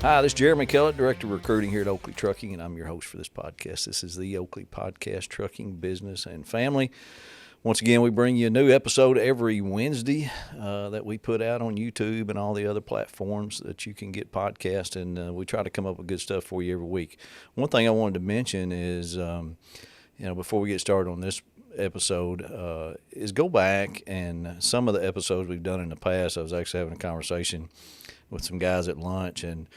Hi, this is Jeremy Kellett, Director of Recruiting here at Oakley Trucking, and I'm your host for this podcast. This is the Oakley Podcast, Trucking, Business, and Family. Once again, we bring you a new episode every Wednesday that we put out on YouTube and all the other platforms that you can get podcasts, and we try to come up with good stuff for you every week. One thing I wanted to mention is, before we get started on this episode, is go back and some of the episodes we've done in the past. I was actually having a conversation with some guys at lunch, and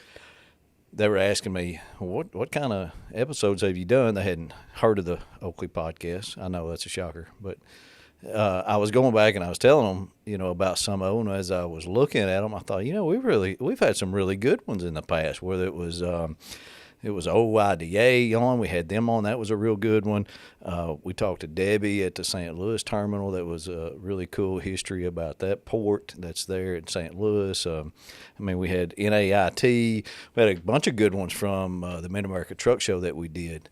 they were asking me, what kind of episodes have you done? They hadn't heard of the Oakley Podcast. I know that's a shocker, but I was going back and I was telling them, about some of them. As I was looking at them, I thought, we've had some really good ones in the past, whether it was OIDA on. We had them on. That was a real good one. We talked to Debbie at the St. Louis terminal. That was a really cool history about that port that's there in St. Louis. We had NAIT. We had a bunch of good ones from the Mid-America Truck Show that we did.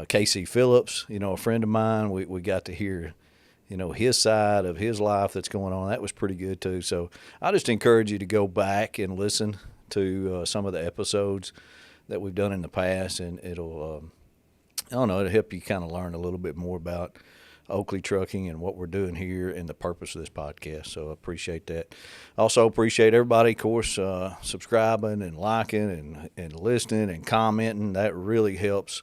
Casey Phillips, a friend of mine, we got to hear his side of his life that's going on. That was pretty good too. So I just encourage you to go back and listen to some of the episodes that we've done in the past, and it'll help you kind of learn a little bit more about Oakley Trucking and what we're doing here and the purpose of this podcast. So I appreciate that. Also appreciate everybody, of course, subscribing and liking and listening and commenting. That really helps,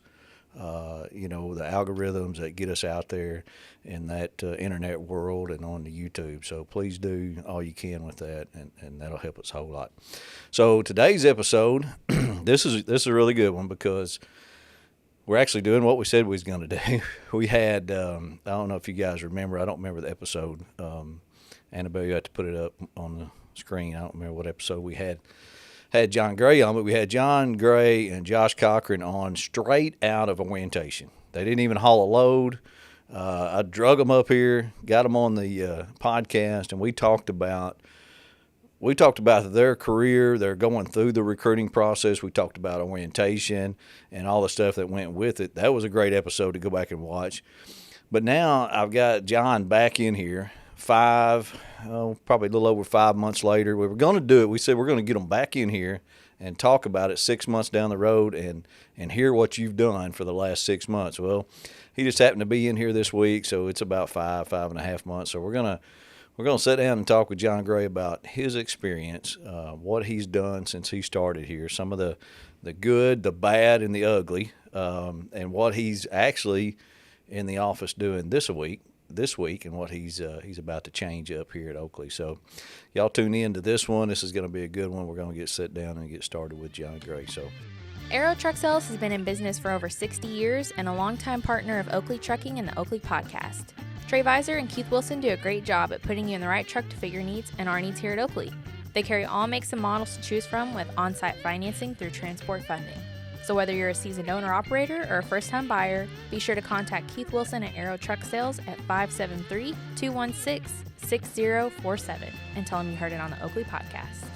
the algorithms that get us out there in that internet world and on the YouTube. So please do all you can with that, and that'll help us a whole lot. So today's episode, this is a really good one because we're actually doing what we said we was going to do. We had, I don't know if you guys remember, I don't remember the episode. Annabelle, you have to put it up on the screen. I don't remember what episode we had John Gray on, but we had John Gray and Josh Cochran on straight out of orientation. They didn't even haul a load. I drug them up here, got them on the podcast, and we talked about their career. They're going through the recruiting process. We talked about orientation and all the stuff that went with it. That was a great episode to go back and watch. But now I've got John back in here, probably a little over 5 months later. We were going to do it. We said we're going to get them back in here and talk about it 6 months down the road and hear what you've done for the last 6 months. Well, he just happened to be in here this week, so it's about 5.5 months. So we're gonna sit down and talk with John Gray about his experience, what he's done since he started here, some of the good, the bad, and the ugly, and what he's actually in the office doing this week, and what he's about to change up here at Oakley. So y'all tune in to this one. This is going to be a good one. We're going to sit down and get started with John Gray. So Aero Truck Sales has been in business for over 60 years and a longtime partner of Oakley Trucking and the Oakley Podcast. Trey Visor and Keith Wilson do a great job at putting you in the right truck to fit your needs and our needs here at Oakley. They carry all makes and models to choose from with on-site financing through transport funding. So whether you're a seasoned owner-operator or a first-time buyer, be sure to contact Keith Wilson at Aero Truck Sales at 573-216-6047 and tell him you heard it on the Oakley Podcast.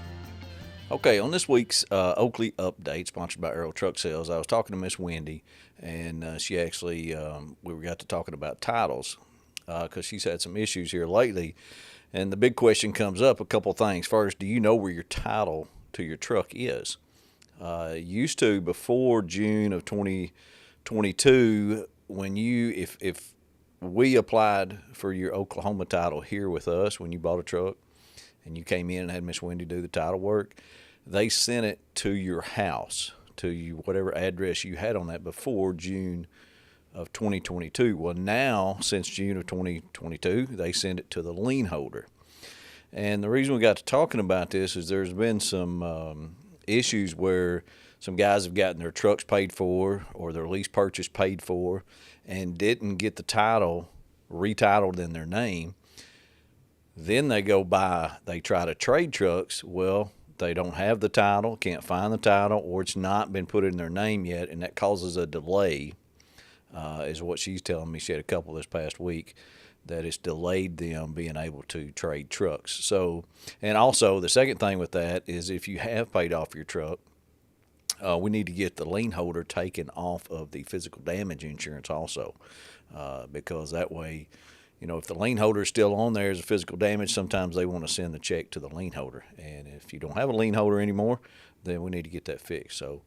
Okay, on this week's Oakley Update, sponsored by Aero Truck Sales, I was talking to Miss Wendy, and she actually, we got to talking about titles because she's had some issues here lately. And the big question comes up, a couple things. First, do you know where your title to your truck is? Used to, before June of 2022, when if we applied for your Oklahoma title here with us when you bought a truck, and you came in and had Miss Wendy do the title work, they sent it to your house, to you, whatever address you had on that before June of 2022. Well, now, since June of 2022, they send it to the lien holder. And the reason we got to talking about this is there's been some issues where some guys have gotten their trucks paid for or their lease purchase paid for and didn't get the title retitled in their name. Then they try to trade trucks. Well, they don't have the title, can't find the title, or it's not been put in their name yet, and that causes a delay, is what she's telling me. She had a couple this past week that it's delayed them being able to trade trucks. So, and also the second thing with that is if you have paid off your truck, we need to get the lien holder taken off of the physical damage insurance also, because that way, if the lien holder is still on there as a physical damage, sometimes they want to send the check to the lien holder. And if you don't have a lien holder anymore, then we need to get that fixed. So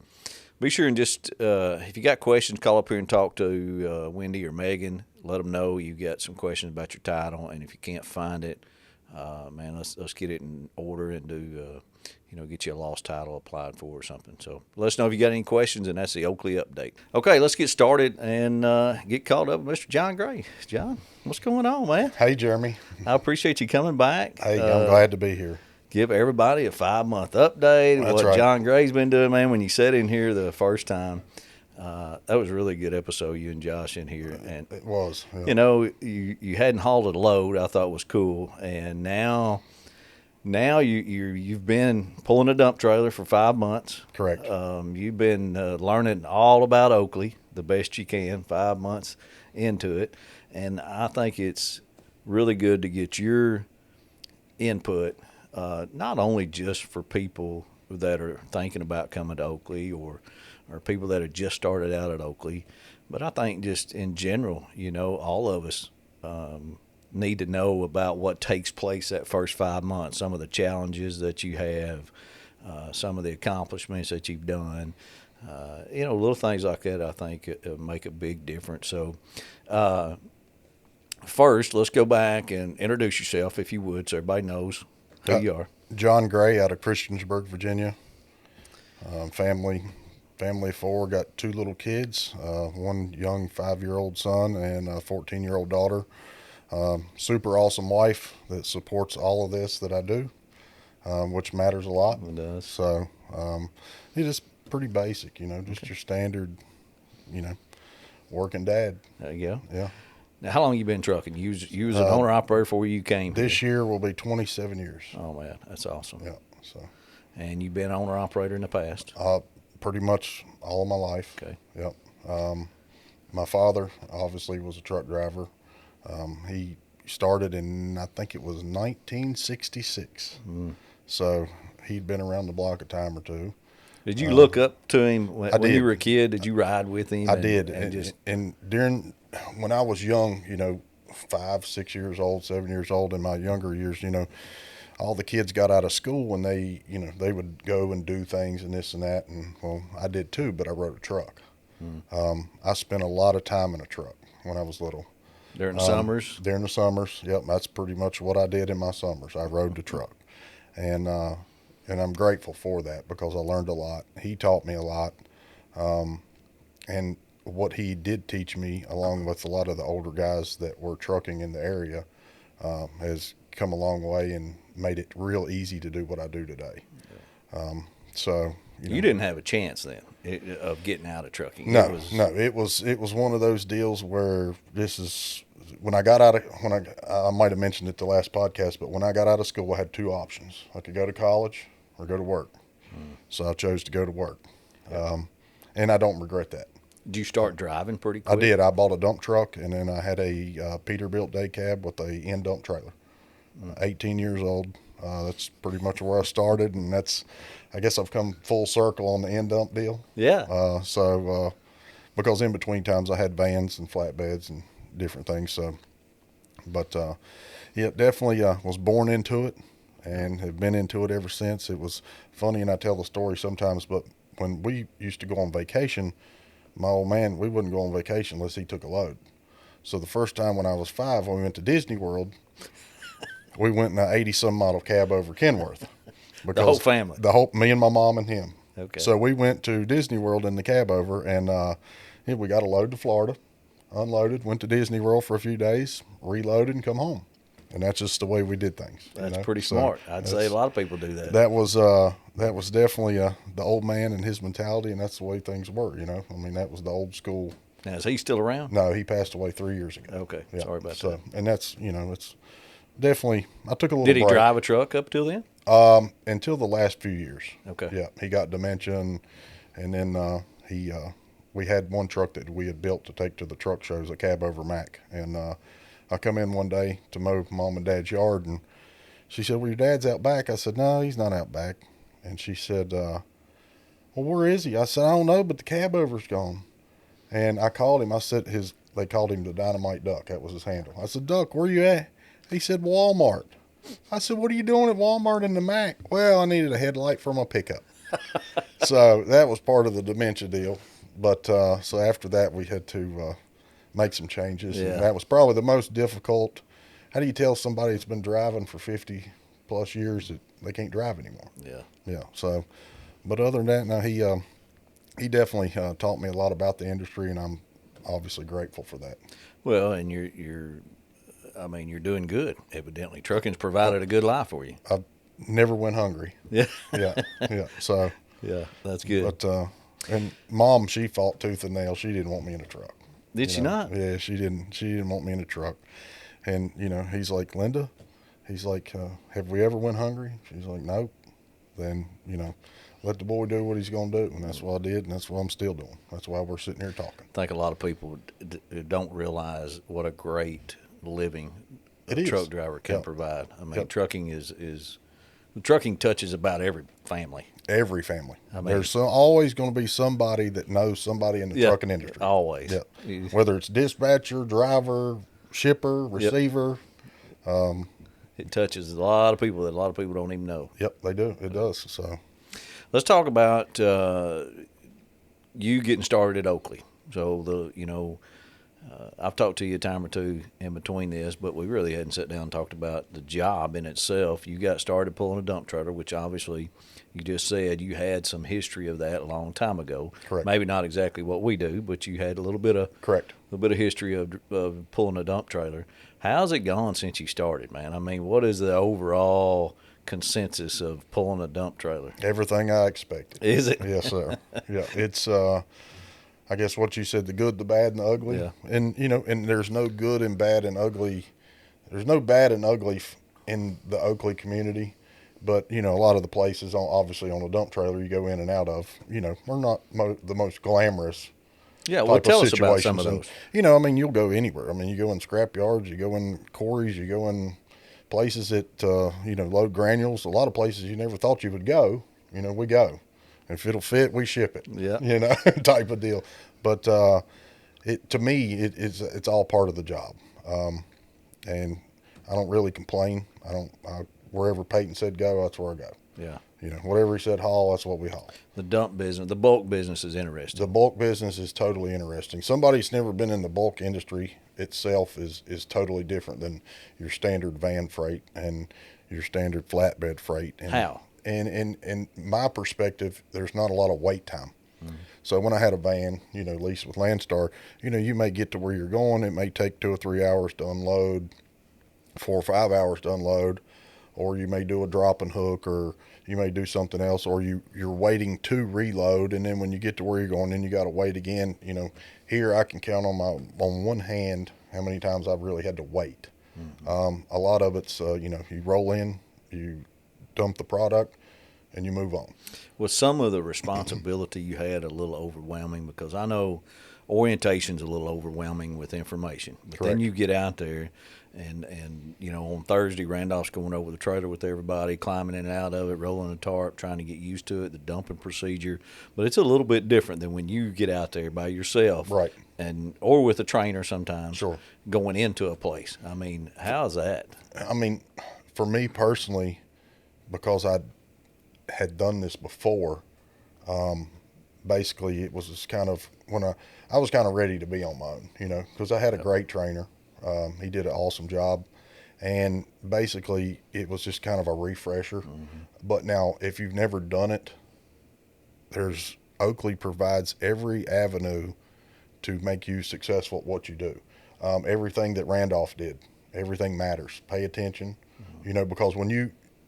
be sure and just, if you got questions, call up here and talk to Wendy or Megan. Let them know you got some questions about your title, and if you can't find it, man, let's get it in order and do, get you a lost title applied for or something. So let us know if you got any questions, and that's the Oakley update. Okay, let's get started and get caught up with Mr. John Gray. John, what's going on, man? Hey, Jeremy. I appreciate you coming back. Hey, I'm glad to be here. Give everybody a 5-month update of That's what right. John Gray's been doing, man. When you sat in here the first time, that was a really good episode, you and Josh in here. And It was. Yeah. you hadn't hauled a load, I thought was cool. And now you've been pulling a dump trailer for 5 months. Correct. You've been learning all about Oakley the best you can, 5 months into it. And I think it's really good to get your input, not only just for people that are thinking about coming to Oakley or people that have just started out at Oakley, but I think just in general, all of us need to know about what takes place that first 5 months, some of the challenges that you have, some of the accomplishments that you've done. Little things like that, I think, make a big difference. So first, let's go back and introduce yourself, if you would, so everybody knows who you are. John Gray out of Christiansburg, Virginia. Family of 4, got 2 little kids, one young 5-year-old son and a 14-year-old daughter. Super awesome wife that supports all of this that I do, which matters a lot. It does. So it's just pretty basic, just your standard, working dad. There you go. Yeah. Now, how long you been trucking? You was an owner-operator before you came This here. year will be 27 years. Oh, man, that's awesome. Yeah. So. And you've been owner-operator in the past? Pretty much all of my life. Okay. Yep. My father obviously was a truck driver. He started in, I think it was 1966. So he'd been around the block a time or two. Did you look up to him when did. you were a kid? Did you ride with him? I did. And during, when I was young, 5, 6 years old, 7 years old, in my younger years, all the kids got out of school and they would go and do things and this and that. And well, I did too, but I rode a truck. I spent a lot of time in a truck when I was little. during the summers? During the summers. Yep. That's pretty much what I did in my summers. I rode the truck, and I'm grateful for that because I learned a lot. He taught me a lot. And what he did teach me, along with a lot of the older guys that were trucking in the area, has come a long way and made it real easy to do what I do today. So You didn't have a chance then of getting out of trucking. No, it was one of those deals where when I got out of, I might have mentioned it the last podcast, but when I got out of school, I had 2 options. I could go to college or go to work. So I chose to go to work. And I don't regret that. Did you start driving pretty quick? I did. I bought a dump truck, and then I had a Peterbilt day cab with a end dump trailer. 18 years old. That's pretty much where I started, and I guess I've come full circle on the end dump deal. Yeah. Because in between times I had vans and flatbeds and different things. So, but yeah, definitely was born into it and have been into it ever since. It was funny, and I tell the story sometimes, but when we used to go on vacation, my old man, we wouldn't go on vacation unless he took a load. So the first time when I was 5, when we went to Disney World, we went in an 80-some model cab over Kenworth. The whole family? Me and my mom and him. Okay. So we went to Disney World in the cab over, and we got a load to Florida, unloaded, went to Disney World for a few days, reloaded, and come home. And that's just the way we did things. That's pretty smart. I'd say a lot of people do that. That was definitely the old man and his mentality, and that's the way things were, I mean, that was the old school. Now, is he still around? No, he passed away 3 years ago. Okay. Yeah. Sorry about that. And that's, it's definitely, I took a little Did he break. drive a truck up till then? Until the last few years. Okay. Yeah, he got dementia, and then we had one truck that we had built to take to the truck shows, a cab over Mac, and I come in one day to mow Mom and Dad's yard, and she said, "Well, your dad's out back." I said, "No, he's not out back." And she said, "Well, where is he?" I said, "I don't know, but the cab over's gone." And I called him. I said, they called him the Dynamite Duck. That was his handle. I said, "Duck, where you at?" He said, "Walmart." I said, "What are you doing at Walmart in the Mac?" "Well, I needed a headlight for my pickup." So that was part of the dementia deal. But so after that, we had to make some changes. Yeah. And that was probably the most difficult. How do you tell somebody that's been driving for 50 plus years that they can't drive anymore? Yeah. Yeah. So, but other than that, no, he definitely taught me a lot about the industry, and I'm obviously grateful for that. Well, and you're doing good. Evidently, trucking's provided a good life for you. I never went hungry. Yeah. Yeah. Yeah. So, Yeah, that's good. but, and Mom, she fought tooth and nail. She didn't want me in a truck. Did she not? Yeah, she didn't. She didn't want me in a truck. And he's like, Linda, he's like, have we ever went hungry? She's like, nope. Then let the boy do what he's gonna do, and that's what I did, and that's what I'm still doing. That's why we're sitting here talking. I think a lot of people don't realize what a great living It a is. truck driver can Yep. provide. I mean, Yep. trucking touches about every family. Every family. I mean- There's always going to be somebody that knows somebody in the Yeah, trucking industry. always. Yep. Whether it's dispatcher, driver, shipper, receiver. It touches a lot of people that a lot of people don't even know. Yep, they do. It does. So, Let's talk about you getting started at Oakley. So I've talked to you a time or two in between this, but we really hadn't sat down and talked about the job in itself. You got started pulling a dump trailer, which obviously you just said you had some history of that a long time ago. Correct. Maybe not exactly what we do, but you had a little bit of correct. history of pulling a dump trailer. How's it gone since you started, man? I mean, what is the overall consensus of pulling a dump trailer? Everything I expected. Is it? Yes, sir. Yeah, it's I guess what you said, the good, the bad, and the ugly. Yeah. And and there's no good and bad and ugly. There's no bad and ugly in the Oakley community, but a lot of the places, obviously on a dump trailer you go in and out of, we're not the most glamorous. Yeah, well, type tell of us about some of situations. those. And, you'll go anywhere. I mean, you go in scrap yards, you go in quarries, you go in places that load granules. A lot of places you never thought you would go. We go. If it'll fit, we ship it. Yeah. Type of deal. But to me, it's all part of the job, and I don't really complain. Wherever Peyton said go, that's where I go. Yeah. Whatever he said haul, that's what we haul. The dump business, the bulk business is interesting. The bulk business is totally interesting. Somebody that's never been in the bulk industry itself is totally different than your standard van freight and your standard flatbed freight. And, How? And in my perspective, there's not a lot of wait time. So when I had a van, leased with Landstar, you may get to where you're going. It may take 2 or 3 hours to unload, 4 or 5 hours to unload, or you may do a drop and hook, or you may do something else, or you're waiting to reload, and then when you get to where you're going, then you got to wait again. Here I can count on one hand how many times I've really had to wait. A lot of it's you roll in, you dump the product, and you move on. Was some of the responsibility you had a little overwhelming? Because I know orientation's a little overwhelming with information. But Correct. then you get out there and on Thursday, Randolph's going over the trailer with everybody, climbing in and out of it, rolling the tarp, trying to get used to it, the dumping procedure. But it's a little bit different than when you get out there by yourself. Right. Or with a trainer sometimes. Sure. Going into a place. I mean, how's that? I mean, for me personally, because I had done this before, basically it was just kind of when I was kind of ready to be on my own, because I had a great trainer. He did an awesome job, and basically it was just kind of a refresher. But now, if you've never done it, Oakley provides every avenue to make you successful at what you do. Everything that Randolph did, everything matters. Pay attention, because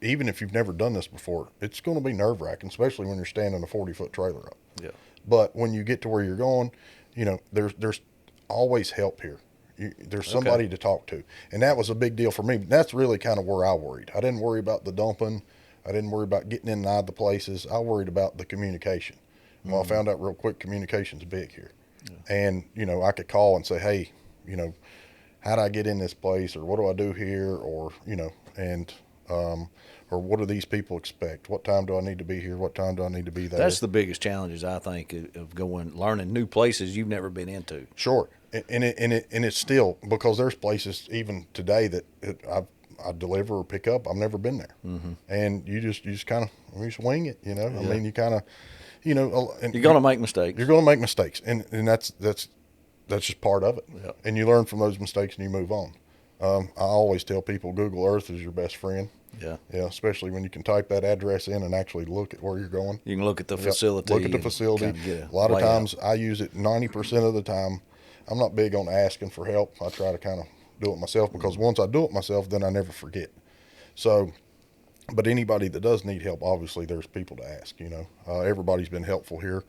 even if you've never done this before, it's going to be nerve-wracking, especially when you're standing a 40-foot trailer up. Yeah. But when you get to where you're going, there's always help here. There's somebody to talk to. And that was a big deal for me. That's really kind of where I worried. I didn't worry about the dumping. I didn't worry about getting in and out of the places. I worried about the communication. Well, I found out real quick, communication's big here. Yeah. And, I could call and say, hey, how do I get in this place, or what do I do here, or, or what do these people expect? What time do I need to be here? What time do I need to be there? That's the biggest challenges, I think, of learning new places you've never been into. Sure. And it's still, because there's places even today that I deliver or pick up. I've never been there. And you just kind of, you just wing it, you know. I mean, you kind of, you know. And you're going to make mistakes. You're going to make mistakes. And that's just part of it. Yeah. And you learn from those mistakes and you move on. I always tell people Google Earth is your best friend. Yeah. Yeah, especially when you can type that address in and actually look at where you're going. You can look at the facility. Look at the facility. A lot of times I use it 90% of the time. I'm not big on asking for help. I try to kind of do it myself, because once I do it myself, then I never forget. So, but anybody that does need help, obviously there's people to ask, you know. Everybody's been helpful here,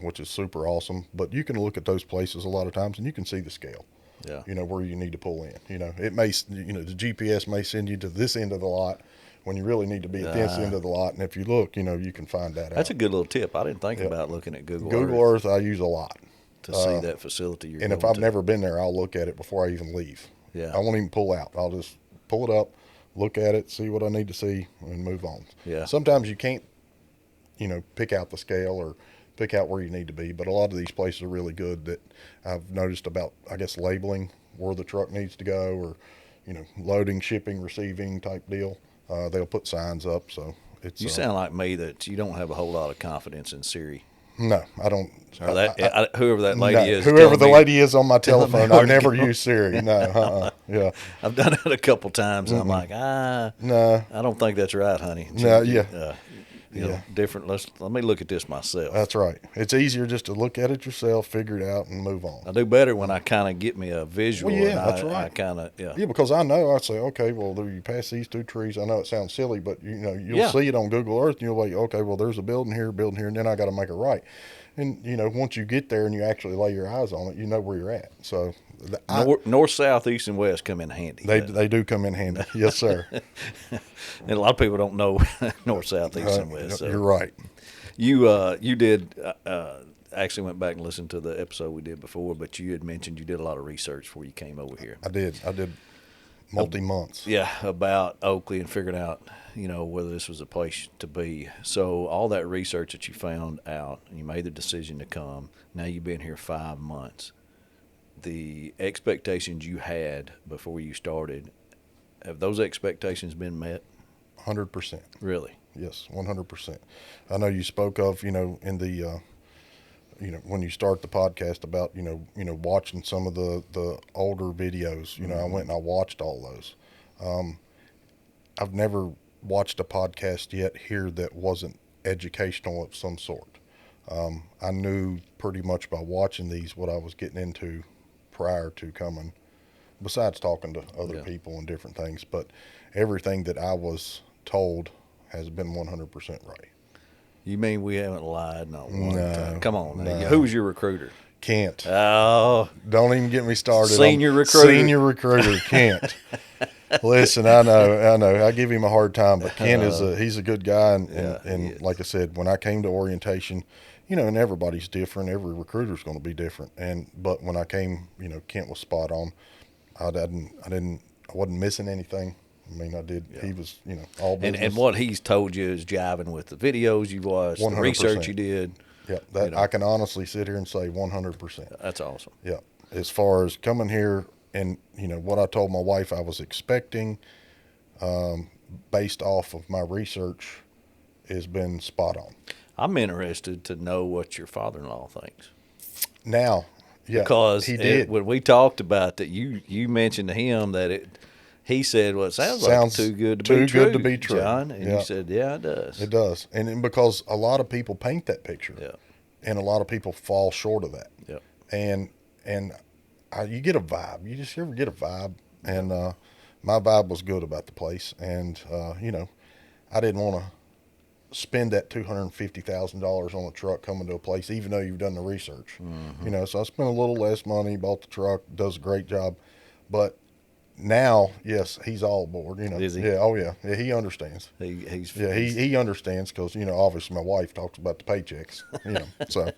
which is super awesome. But you can look at those places a lot of times and you can see the scale. Yeah. You know, where you need to pull in. You know, it may, you know, the GPS may send you to this end of the lot when you really need to be at this end of the lot. And if you look, you know, you can find that out. That's a good little tip. I didn't think about looking at Google Earth I use a lot. To see that facility you're and if I've never been there, I'll look at it before I even leave. Yeah. I won't even pull out. I'll just pull it up, look at it, see what I need to see, and move on. Yeah. Sometimes you can't, you know, pick out the scale or pick out where you need to be, but a lot of these places are really good that I've noticed about, I guess, labeling where the truck needs to go, or, you know, loading, shipping, receiving type deal. They'll put signs up, so it's. You sound like me that you don't have a whole lot of confidence in Siri. No, I don't. Or that whoever that lady is. Whoever the lady is on my telephone, I never use Siri. No, yeah. I've done it a couple times, and I'm like, no, I don't think that's right, honey. No, yeah. You know, different. Let me look at this myself. That's right. It's easier just to look at it yourself, figure it out, and move on. I do better when I kind of get me a visual. Well, yeah, that's right. I kind of, Yeah, because I know, I say, okay, well, you pass these two trees. I know it sounds silly, but, you know, you'll see it on Google Earth, and you'll like, okay, well, there's a building here, and then I got to make a right. And, you know, once you get there and you actually lay your eyes on it, you know where you're at. So north, south, east, and west come in handy. They do come in handy. Yes, sir. And a lot of people don't know north, south, east, and west. So. You're right. You did actually went back and listened to the episode we did before, but you had mentioned you did a lot of research before you came over here. I did multi-months. Yeah, about Oakley and figuring out, you know, whether this was a place to be. So all that research that you found out, and you made the decision to come. Now you've been here 5 months. The expectations you had before you started, have those expectations been met? 100%. Really? Yes, 100%. I know you spoke of, you know, in the, you know, when you start the podcast about, you know, watching some of the older videos. You know, I went and I watched all those. I've never watched a podcast yet here that wasn't educational of some sort. I knew pretty much by watching these what I was getting into prior to coming, besides talking to other people and different things. But everything that I was told has been 100% right. You mean we haven't lied not one time? Come on. No. Who was your recruiter? Kent. Oh. Don't even get me started. Senior recruiter, Kent. Listen, I know. I give him a hard time, but Kent he's a good guy. And like I said, when I came to orientation, you know, and everybody's different. Every recruiter's going to be different. But when I came, you know, Kent was spot on. I wasn't missing anything. I mean, I did. Yeah. He was, you know, all business. And what he's told you is jiving with the videos you watched, 100%. The research you did. Yeah, that, you know. I can honestly sit here and say 100%. That's awesome. Yeah, as far as coming here and, you know, what I told my wife I was expecting, based off of my research, has been spot on. I'm interested to know what your father-in-law thinks. Now, yeah, because he did. When we talked about that, you mentioned to him that he said, well, it sounds like too good to be true, John. And you said, yeah, it does. It does. And because a lot of people paint that picture. Yeah. And a lot of people fall short of that. Yeah. And you get a vibe. You just ever get a vibe. And my vibe was good about the place. And, you know, I didn't want to spend that $250,000 on a truck coming to a place, even though you've done the research. Mm-hmm. You know, so I spent a little less money, bought the truck, does a great job. But now, yes, he's all aboard. You know, is he? Yeah, oh yeah, he understands. He understands because, you know, obviously my wife talks about the paychecks. You know, so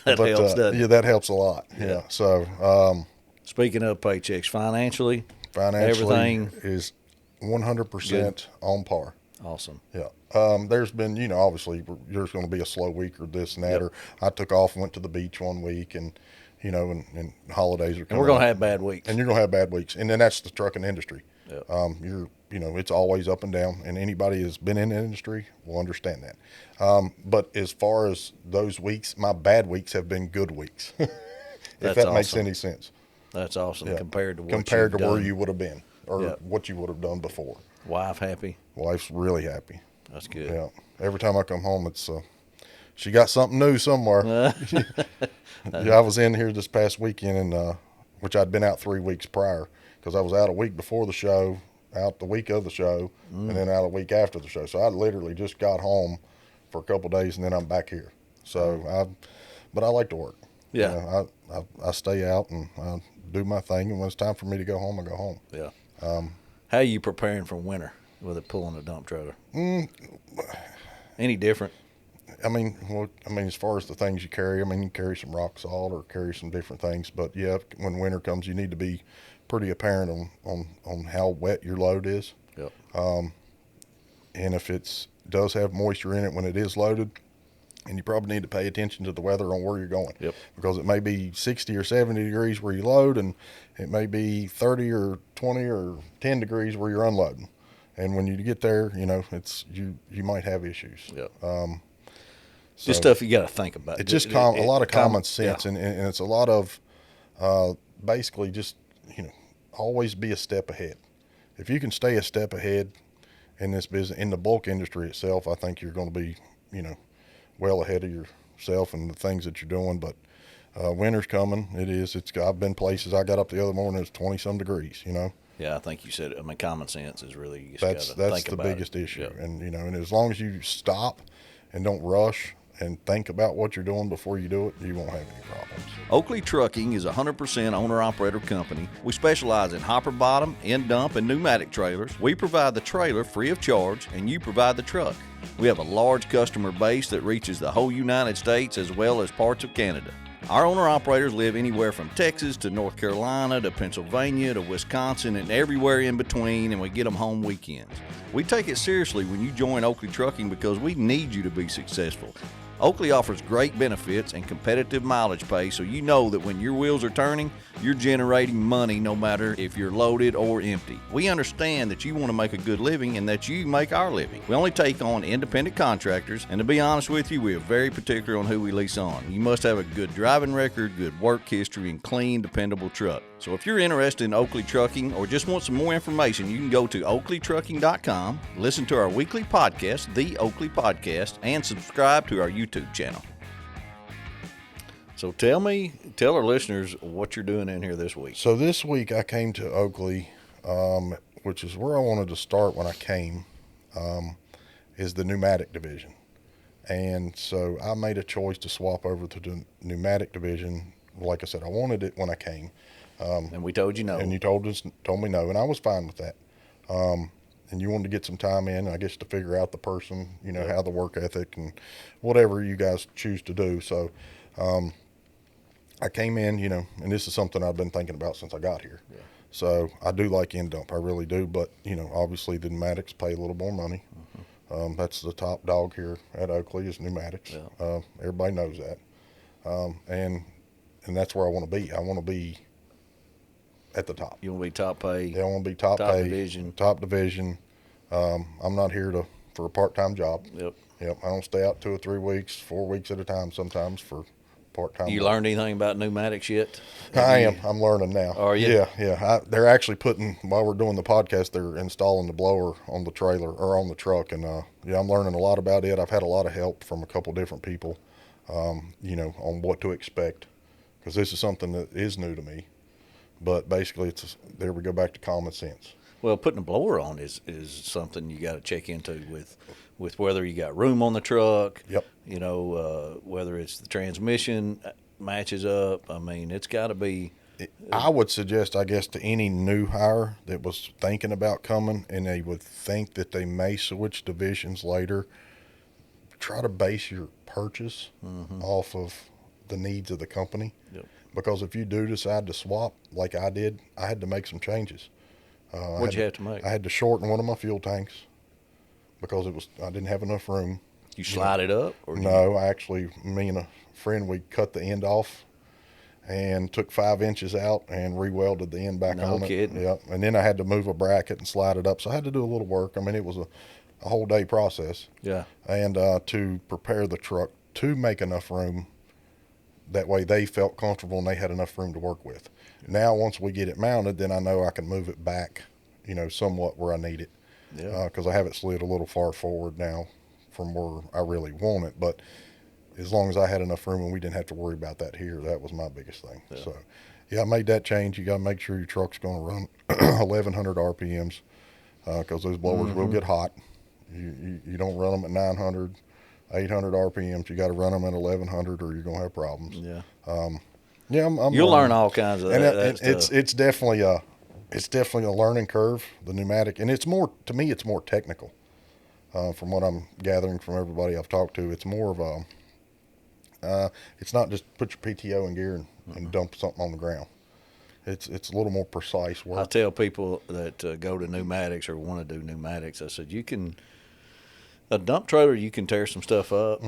that helps. Yeah, that helps a lot. Yeah. So, speaking of paychecks, financially, everything is 100% on par. Awesome. Yeah. There's been, you know, obviously there's going to be a slow week or this and that. Or I took off and went to the beach one week, and you know, and holidays are coming. And we're going to up. have bad weeks. And you're going to have bad weeks. And then that's the trucking industry. Yep. You know, it's always up and down, and anybody who's been in the industry will understand that. But as far as those weeks, my bad weeks have been good weeks, if that makes any sense. That's awesome. Yeah. Compared to where you would have been or Yep. what you would have done before. Wife happy? Wife's really happy. That's good. Yeah. Every time I come home, it's she got something new somewhere. Yeah, I was in here this past weekend, and which I'd been out 3 weeks prior because I was out a week before the show, out the week of the show, and then out a week after the show. So I literally just got home for a couple of days, and then I'm back here. So but I like to work. Yeah. You know, I stay out and I do my thing, and when it's time for me to go home, I go home. Yeah. How are you preparing for winter with it pulling a dump trailer? Any different? I mean, as far as the things you carry, you carry some rock salt or carry some different things. But yeah, when winter comes, you need to be pretty apparent on how wet your load is. Yep. And if it does have moisture in it when it is loaded, and you probably need to pay attention to the weather on where you're going. Yep. Because it may be 60 or 70 degrees where you load, and it may be 30 or 20 or 10 degrees where you're unloading. And when you get there, you know, you might have issues. Yep. So just stuff you got to think about. It's just a lot of common sense, and it's a lot of basically just, you know, always be a step ahead. If you can stay a step ahead in this business, in the bulk industry itself, I think you're going to be, you know, well ahead of yourself and the things that you're doing. But winter's coming. I've been places. I got up the other morning, it's 20 some degrees, you know. Yeah, I think you said it. Common sense is really, you just That's think the about biggest it. issue. Yep. And, you know, and as long as you stop and don't rush and think about what you're doing before you do it, you won't have any problems. Oakley Trucking is a 100% owner-operator company. We specialize in hopper bottom, end dump, and pneumatic trailers. We provide the trailer free of charge, and you provide the truck. We have a large customer base that reaches the whole United States as well as parts of Canada. Our owner-operators live anywhere from Texas to North Carolina to Pennsylvania to Wisconsin and everywhere in between, and we get them home weekends. We take it seriously when you join Oakley Trucking because we need you to be successful. Oakley offers great benefits and competitive mileage pay, so you know that when your wheels are turning, you're generating money no matter if you're loaded or empty. We understand that you want to make a good living and that you make our living. We only take on independent contractors, and to be honest with you, we are very particular on who we lease on. You must have a good driving record, good work history, and clean, dependable truck. So if you're interested in Oakley Trucking or just want some more information, you can go to oakleytrucking.com, listen to our weekly podcast, The Oakley Podcast, and subscribe to our YouTube channel. So tell our listeners what you're doing in here this week. So this week I came to Oakley, which is where I wanted to start when I came, is the pneumatic division. And so I made a choice to swap over to the pneumatic division. Like I said, I wanted it when I came. And we told you no. And you told me no, and I was fine with that. And you wanted to get some time in, I guess, to figure out the person, you know, how the work ethic and whatever you guys choose to do. So I came in, you know, and this is something I've been thinking about since I got here. Yeah. So I do like end dump, I really do. But, you know, obviously the pneumatics pay a little more money. Mm-hmm. That's the top dog here at Oakley is pneumatics. Yeah. Everybody knows that. And that's where I want to be. I want to be at the top. You want to be top pay? Yeah, I want to be top pay. Division. Top division. I'm not here for a part-time job. Yep. I don't stay out 2 or 3 weeks, 4 weeks at a time sometimes for part-time. You learned anything about pneumatics yet? I'm learning now. Are you? Yeah. They're actually while we're doing the podcast, they're installing the blower on the trailer or on the truck. And I'm learning a lot about it. I've had a lot of help from a couple different people, you know, on what to expect. Because this is something that is new to me. But basically, there we go back to common sense. Well, putting a blower on is something you got to check into with whether you got room on the truck. Yep. You know, whether it's the transmission matches up. I mean, it's got to be. I would suggest, I guess, to any new hire that was thinking about coming and they would think that they may switch divisions later, try to base your purchase off of the needs of the company. Yep. Because if you do decide to swap, like I did, I had to make some changes. What'd you have to make? I had to shorten one of my fuel tanks because I didn't have enough room. You slide it up? Or no, me and a friend, we cut the end off and took 5 inches out and re-welded the end back No on kidding. it. Yep. And then I had to move a bracket and slide it up. So I had to do a little work. I mean, it was a whole day process. Yeah. And to prepare the truck to make enough room, that way they felt comfortable and they had enough room to work with. Now, once we get it mounted, then I know I can move it back, somewhat where I need it. Yeah. Because I have it slid a little far forward now from where I really want it. But as long as I had enough room and we didn't have to worry about that here, that was my biggest thing. Yeah. So, yeah, I made that change. You got to make sure your truck's going to run 1,100 RPMs because those blowers will get hot. You don't run them at 900, 800 RPMs. You got to run them at 1,100 or you're going to have problems. Yeah. Yeah, I'm You'll learn learning. all kinds of And that stuff. it's definitely a learning curve, the pneumatic, and it's more, to me, it's more technical. From what I'm gathering from everybody I've talked to, it's more of it's not just put your PTO in gear and dump something on the ground. It's a little more precise work. I tell people that go to pneumatics or want to do pneumatics, I said, a dump trailer, you can tear some stuff up,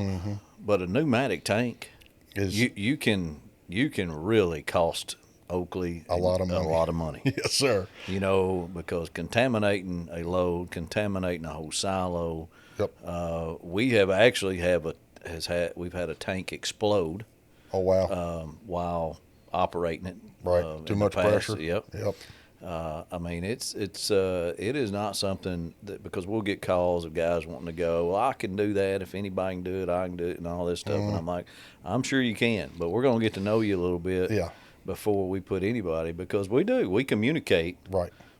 but a pneumatic tank, you can really cost Oakley a lot of money. Yes, sir. Because contaminating a load, contaminating a whole silo. Yep. We've had a tank explode. Oh, wow. While operating it. Right. Too much pressure. Yep. I mean, it is not something that, because we'll get calls of guys wanting to go, well, I can do that. If anybody can do it, I can do it, and all this stuff. And I'm like, I'm sure you can, but we're going to get to know you a little bit before we put anybody, because we communicate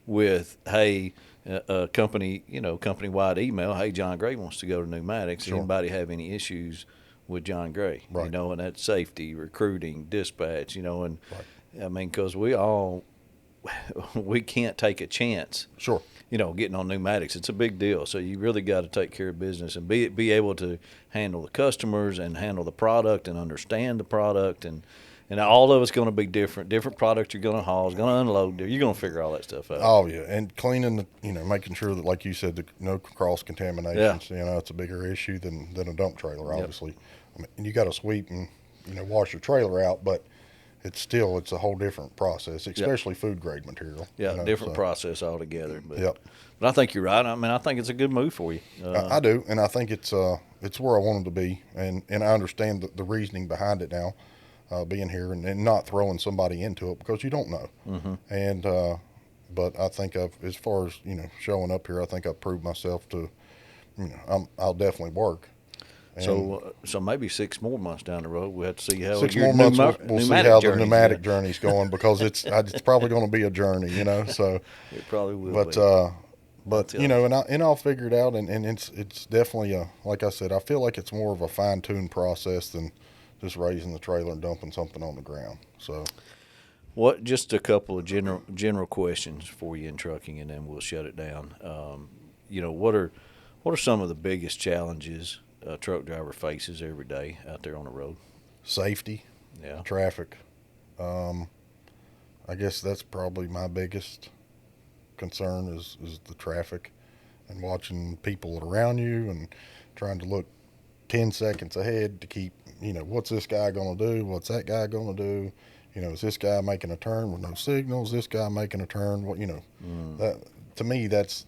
with, hey, a company, company-wide email, hey, John Gray wants to go to pneumatics. Sure. Anybody have any issues with John Gray? Right. And that's safety, recruiting, dispatch, and Right. I mean, because we can't take a chance. Sure. Getting on pneumatics, it's a big deal. So you really got to take care of business and be able to handle the customers and handle the product and understand the product, and all of it's going to be different. Different product you're going to haul, is going to unload. You're going to figure all that stuff out. Oh yeah, and cleaning making sure that, like you said, no cross contaminations. Yeah. It's a bigger issue than a dump trailer, obviously. I mean, you got to sweep and wash your trailer out, but it's a whole different process, especially food grade material. Yeah, different process altogether. But, Yep. But I think you're right. I mean, I think it's a good move for you. I do, and I think it's where I wanted to be, and I understand the reasoning behind it now, being here and not throwing somebody into it, because you don't know. And but I think as far as showing up here, I think I've proved myself to, I'll definitely work. And So maybe 6 more months down the road, we'll have to see how 6 your more months we'll see how the pneumatic journey. journey's going, because it's probably going to be a journey, So It probably will. but and I'll figure it out, and it's definitely like I said, I feel like it's more of a fine-tuned process than just raising the trailer and dumping something on the ground. So Just a couple of general questions for you in trucking, and then we'll shut it down. What are some of the biggest challenges a truck driver faces every day out there on the road? Safety, traffic. I guess that's probably my biggest concern is the traffic, and watching people around you and trying to look 10 seconds ahead to keep, what's this guy going to do? What's that guy going to do? Is this guy making a turn with no signals? This guy making a turn? That, to me, that's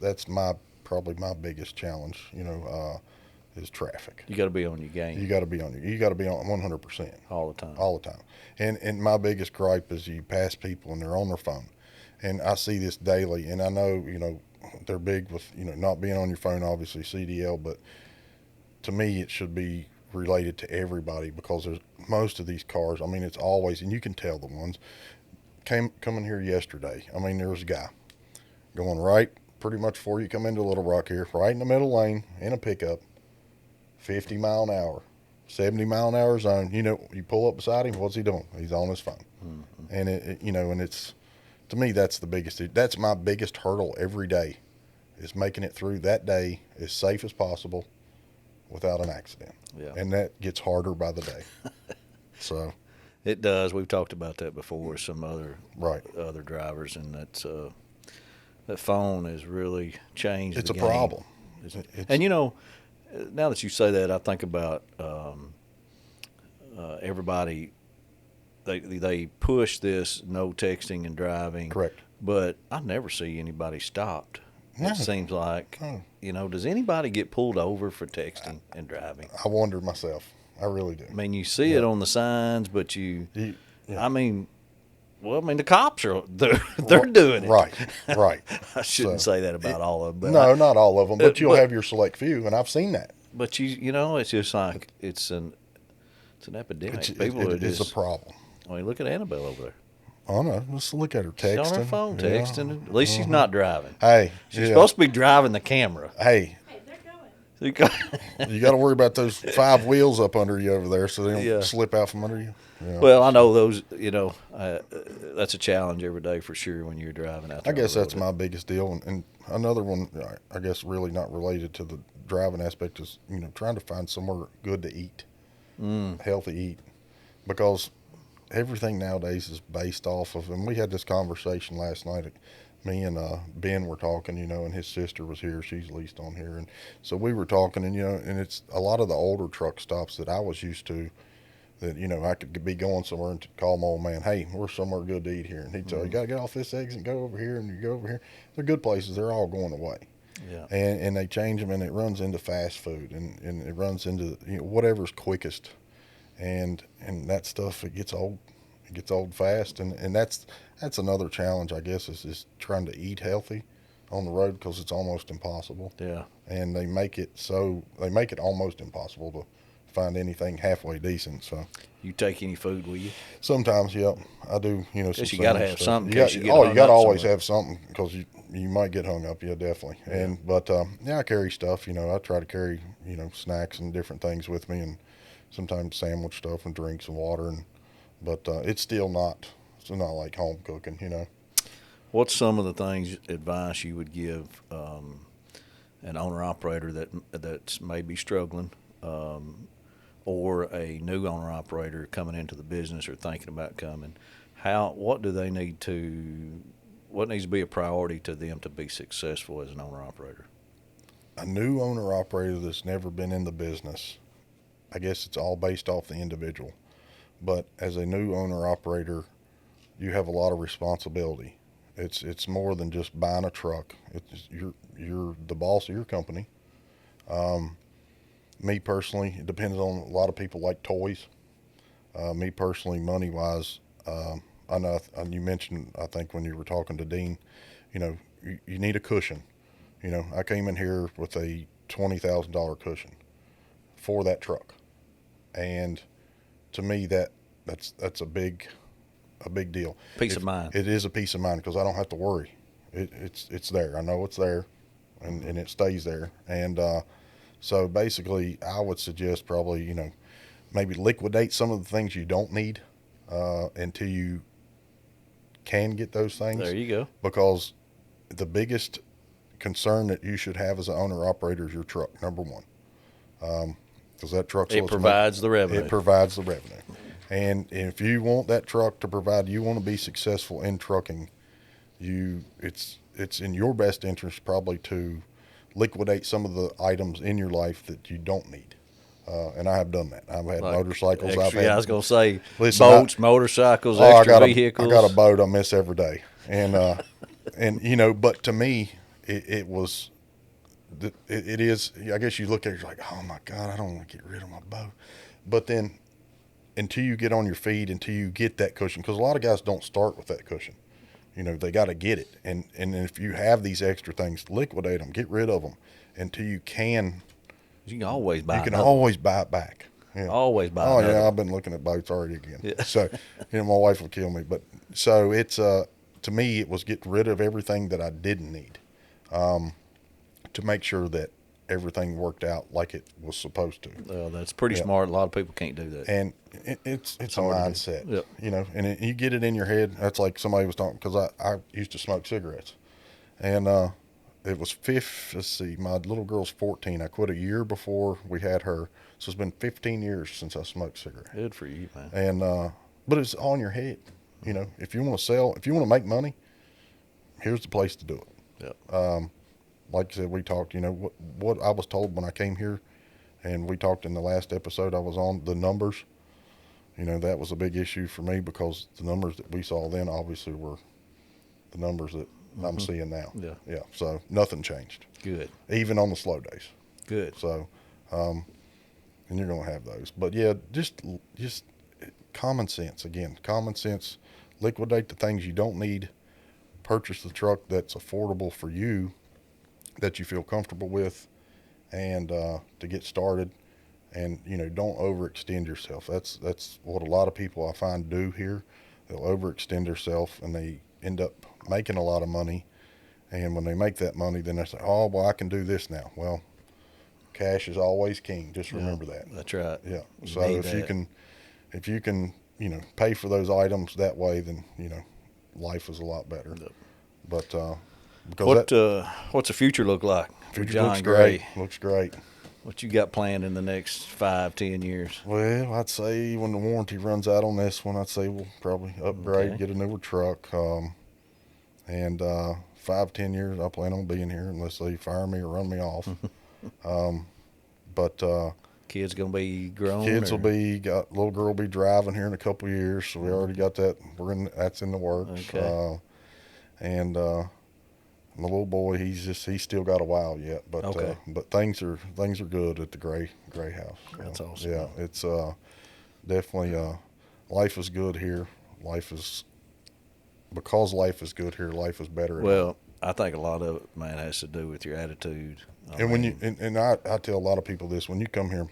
probably my biggest challenge, is traffic. You got to be on your game. You got to be on 100%. All the time. All the time. And my biggest gripe is you pass people and they're on their phone. And I see this daily, and I know, they're big with, not being on your phone, obviously CDL, but to me it should be related to everybody, because there's most of these cars, I mean, it's always, and you can tell the ones coming here yesterday. I mean, there was a guy going right pretty much before you come into Little Rock here, right in the middle lane in a pickup, 50 mile an hour, 70 mile an hour zone. You pull up beside him, what's he doing? He's on his phone. And and it's, to me, that's my biggest hurdle every day, is making it through that day as safe as possible without an accident. Yeah. And that gets harder by the day. So It does. We've talked about that before with some other drivers, and that's that phone has really changed. It's the a game. problem. And now that you say that, I think about everybody they push this no texting and driving. Correct. But I never see anybody stopped. No. It seems like, does anybody get pulled over for texting and driving? I wonder myself. I really do. I mean, you see it on the signs, but the cops they're doing it. Right. I shouldn't say that about all of them. But no, not all of them, but you'll have your select few, and I've seen that. But it's just like it's an epidemic. It is a problem. I mean, look at Annabelle over there. Oh no, let's look at her texting. She's on her phone texting. At least she's not driving. Hey, she's supposed to be driving the camera. Hey, they're going. You got to worry about those 5 wheels up under you over there, so they don't slip out from under you. Yeah. Well, I know those. That's a challenge every day for sure when you're driving out there. I guess that's my biggest deal, and another one, I guess, really not related to the driving aspect is trying to find somewhere good to eat, healthy eat, because everything nowadays is based off of, and we had this conversation last night. Me and Ben were talking, and his sister was here. She's leased on here, and so we were talking, and and it's a lot of the older truck stops that I was used to. That I could be going somewhere and call my old man, hey, we're somewhere good to eat here, and he'd tell you got to get off this exit and go over here, and you go over here. They're good places. They're all going away. Yeah. And they change them, and it runs into fast food, and it runs into whatever's quickest, and that stuff, it gets old. It gets old fast, and that's another challenge, I guess, is trying to eat healthy on the road, because it's almost impossible. Yeah. And they make it almost impossible to find anything halfway decent. So you take any food with you? Sometimes, yeah, I do. Guess you got to have something. You got to always have something, because you might get hung up. Yeah, definitely. Yeah. But I carry stuff. I try to carry snacks and different things with me, and sometimes sandwich stuff and drinks and water, but it's still not like home cooking. What's some of the advice you would give an owner operator that's maybe struggling? Or a new owner operator coming into the business or thinking about coming, what needs to be a priority to them to be successful as an owner operator? A new owner operator that's never been in the business, I guess it's all based off the individual. But as a new owner operator, you have a lot of responsibility. It's more than just buying a truck. You're the boss of your company. Me personally, it depends on a lot of people like toys. Me personally, money-wise, I know you mentioned, I think when you were talking to Dean, you need a cushion. I came in here with a $20,000 cushion for that truck, and to me that's a big deal. Peace of mind. It is a peace of mind, because I don't have to worry. It's there. I know it's there, and it stays there, and so basically, I would suggest probably, maybe liquidate some of the things you don't need until you can get those things. There you go. Because the biggest concern that you should have as an owner-operator is your truck, number one. Because that truck provides the revenue. It provides the revenue. And if you want that truck to provide, you want to be successful in trucking, it's in your best interest probably to liquidate some of the items in your life that you don't need. And I have done that. I've had motorcycles. I was going to say boats, motorcycles, extra vehicles. I got a boat I miss every day. And, but to me, it is, I guess you look at it, you're like, oh my God, I don't want to get rid of my boat. But then until you get on your feet, until you get that cushion, because a lot of guys don't start with that cushion. They got to get it. And if you have these extra things, liquidate them, get rid of them until you can. You can always buy it. You can always buy it back. Yeah. Always buy it. Oh, yeah, I've been looking at boats already again. Yeah. So, my wife will kill me. But so it's, to me, it was get rid of everything that I didn't need to make sure that everything worked out like it was supposed to. Well, that's pretty smart. A lot of people can't do that. And it's a mindset, and you get it in your head. That's like somebody was talking, because I used to smoke cigarettes, and it was my little girl's 14. I quit a year before we had her, so it's been 15 years since I smoked cigarettes. Good for you, man. And but it's all in your head. If you want to make money, here's the place to do it. Yep. Like I said, we talked, what I was told when I came here, and we talked in the last episode I was on, the numbers. that was a big issue for me because the numbers that we saw then obviously were the numbers that I'm seeing now. Yeah. So nothing changed. Good. Even on the slow days. Good. So, and you're going to have those. But yeah, just common sense. Again, common sense. Liquidate the things you don't need. Purchase the truck that's affordable for you, that you feel comfortable with, and to get started. And don't overextend yourself. That's what a lot of people I find do here. They'll overextend themselves and they end up making a lot of money. And when they make that money, then they say, "Oh, well, I can do this now." Well, cash is always king. Just remember that. That's right. Yeah. So if you can, pay for those items that way, then life is a lot better. Yep. But because what's the future look like for future John looks Gray? great. Looks great. What you got planned in the next 5-10 years? Well, I'd say when the warranty runs out on this one, I'd say we'll probably upgrade, Okay. get a newer truck. And 5-10 years, I plan on being here unless they fire me or run me off. But Kids gonna be grown. kids will little girl will be driving here in a couple of years, so we already got that. That's in the works. Okay. And my little boy, he's still got a while yet, but Okay. but things are good at the Gray house. That's awesome. Yeah, it's definitely life is good here. Because life is good here, life is better. Well, I think a lot of it, man, has to do with your attitude. And when you I tell a lot of people this, when you come here,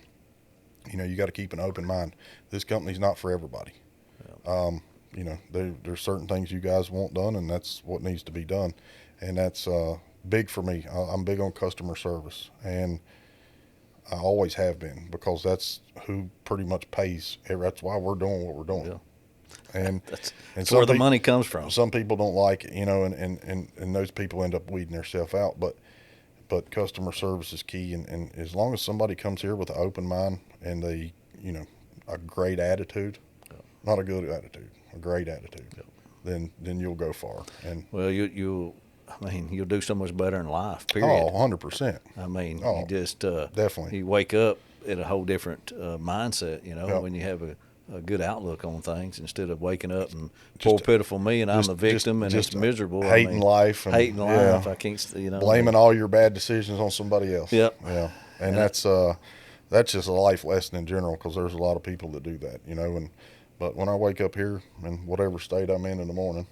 you got to keep an open mind. This company's not for everybody. Yeah. There's certain things you guys want done, and that's what needs to be done. And that's big for me. I'm big on customer service, and I always have been, because that's who pretty much pays. That's why we're doing what we're doing. Yeah. And That's some where the money comes from. Some people don't like it, and those people end up weeding themselves out. But customer service is key, and as long as somebody comes here with an open mind and a great attitude, not a good attitude, a great attitude, then you'll go far. And Well, you'll do so much better in life, period. 100%. I mean, Oh, you just definitely. you wake up in a whole different mindset, Yep. when you have a good outlook on things, instead of waking up and poor pitiful me and I'm the victim and it's miserable. Hating life. And, hating life. I can't, blaming all your bad decisions on somebody else. Yep. Yeah. And that's just a life lesson in general, because there's a lot of people that do that, but when I wake up here in whatever state I'm in the morning,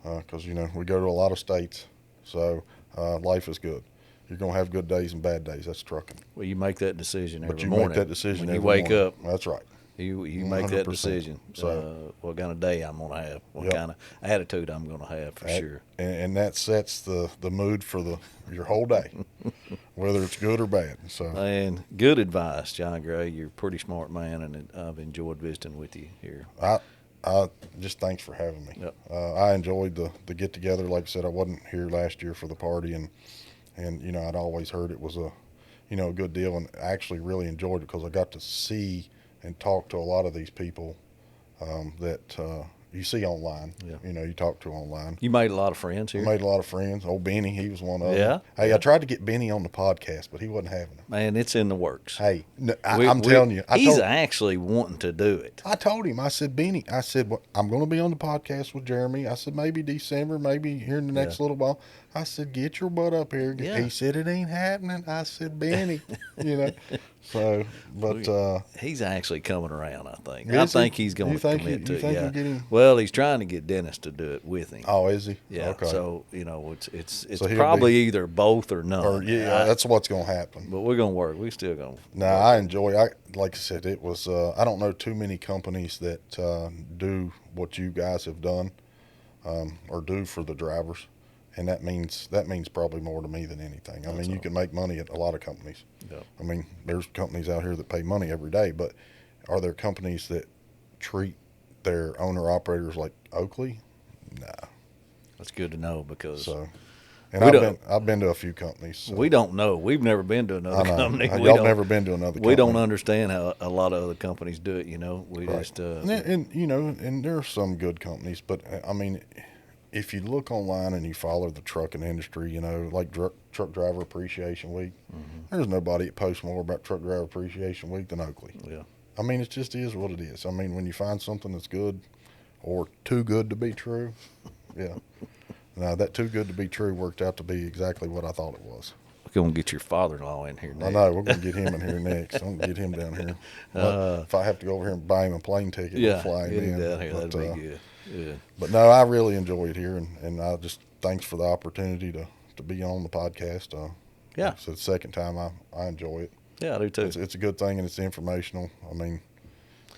because, we go to a lot of states, so life is good. You're going to have good days and bad days. That's trucking. Well, you make that decision every But you morning. make that decision when you every wake morning. up. That's right. You make that 100%. decision. So- what kind of day I'm going to have, what Yep. kind of attitude I'm going to have, for sure. And that sets the mood for your whole day, whether it's good or bad. So And good advice, John Gray. You're a pretty smart man, and I've enjoyed visiting with you here. I just, thanks for having me. Yep. I enjoyed the get together. Like I said, I wasn't here last year for the party, and I'd always heard it was a good deal, and I actually really enjoyed it because I got to see and talk to a lot of these people that you see online. Yeah. You talk to online. You made a lot of friends here. Made a lot of friends. Old Benny, he was one of them. Yeah? Hey, I tried to get Benny on the podcast, but he wasn't having it. Man, it's in the works. Hey, I'm telling you. He's actually wanting to do it. I told him, I said, Benny, well, I'm going to be on the podcast with Jeremy. I said, maybe December, maybe here in the next little while. I said, get your butt up here. Yeah. He said, it ain't happening. I said, Benny, So, but He's actually coming around, I think. Is I he? think he's going You to think commit you to it. think Yeah. you'll get him? Well, he's trying to get Dennis to do it with him. oh, is he? Yeah. Okay. So, it's So he'll probably be- either both or none. Or that's what's going to happen. But we're going to work. We still going to. No, I enjoy. Like I said, it was. I don't know too many companies that do what you guys have done, or do for the drivers, and that means probably more to me than anything. I mean, you can make money at a lot of companies. Yeah. I mean, there's companies out here that pay money every day, but are there companies that treat their owner operators like Oakley? Nah. That's good to know, because So, and I've been to a few companies. So. we don't know. We've never been to another I know. company. Y'all never been to another company. We don't understand how a lot of other companies do it. We Right. just and there are some good companies, but I mean, if you look online and you follow the trucking industry, like Truck Driver Appreciation Week, there's nobody that posts more about Truck Driver Appreciation Week than Oakley. yeah. I mean, it just is what it is. I mean, when you find something that's good or too good to be true, yeah. Now, that too good to be true worked out to be exactly what I thought it was. We're going to get your father-in-law in here next. I know. We're going to get him in here next. I'm going to get him down here. If I have to go over here and buy him a plane ticket and fly him in. Down here, that'd be good. Yeah. But no, I really enjoy it here, and I just thanks for the opportunity to be on the podcast. Yeah. It's the second time I enjoy it. Yeah, I do too. It's a good thing, and it's informational. I mean,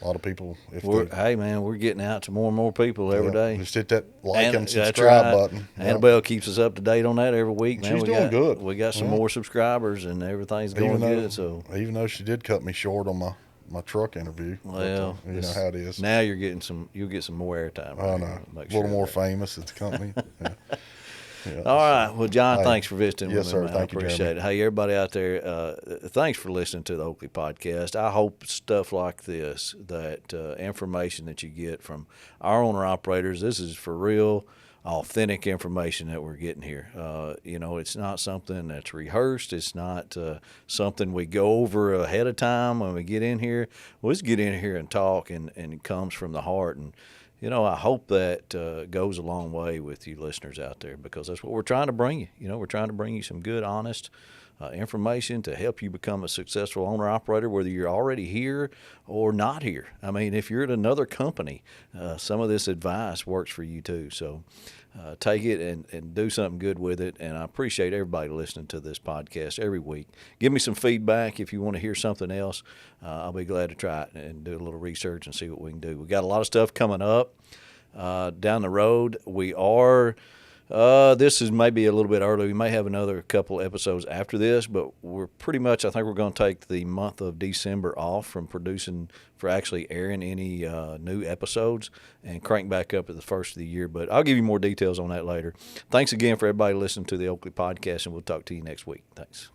a lot of people, hey man, we're getting out to more and more people every day. Just hit that like and subscribe right. button. Annabelle keeps us up to date on that every week. Man, she's doing good. We got some more subscribers, and everything's going good. So even though she did cut me short on my truck interview, well, you know how it is. Now you'll get some more airtime. I know, a little more famous at the company. Yeah, all right. Well, John, thanks for visiting with me, sir. man. Thank I appreciate it. Hey, everybody out there, thanks for listening to the Oakley Podcast. I hope stuff like this, that information that you get from our owner-operators, this is for real, authentic information that we're getting here. It's not something that's rehearsed. It's not something we go over ahead of time when we get in here. We'll just get in here and talk, and it comes from the heart. And I hope that goes a long way with you listeners out there, because that's what we're trying to bring you. We're trying to bring you some good, honest information to help you become a successful owner-operator, whether you're already here or not here. I mean, if you're at another company, some of this advice works for you too. So take it and do something good with it. And I appreciate everybody listening to this podcast every week. Give me some feedback if you want to hear something else. I'll be glad to try it and do a little research and see what we can do. We got a lot of stuff coming up down the road. We are this is maybe a little bit early. We may have another couple episodes after this, but we're pretty much, I think we're going to take the month of December off from producing, for actually airing any new episodes, and crank back up at the first of the year. But I'll give you more details on that later. Thanks again for everybody listening to the Oakley Podcast, and we'll talk to you next week. Thanks.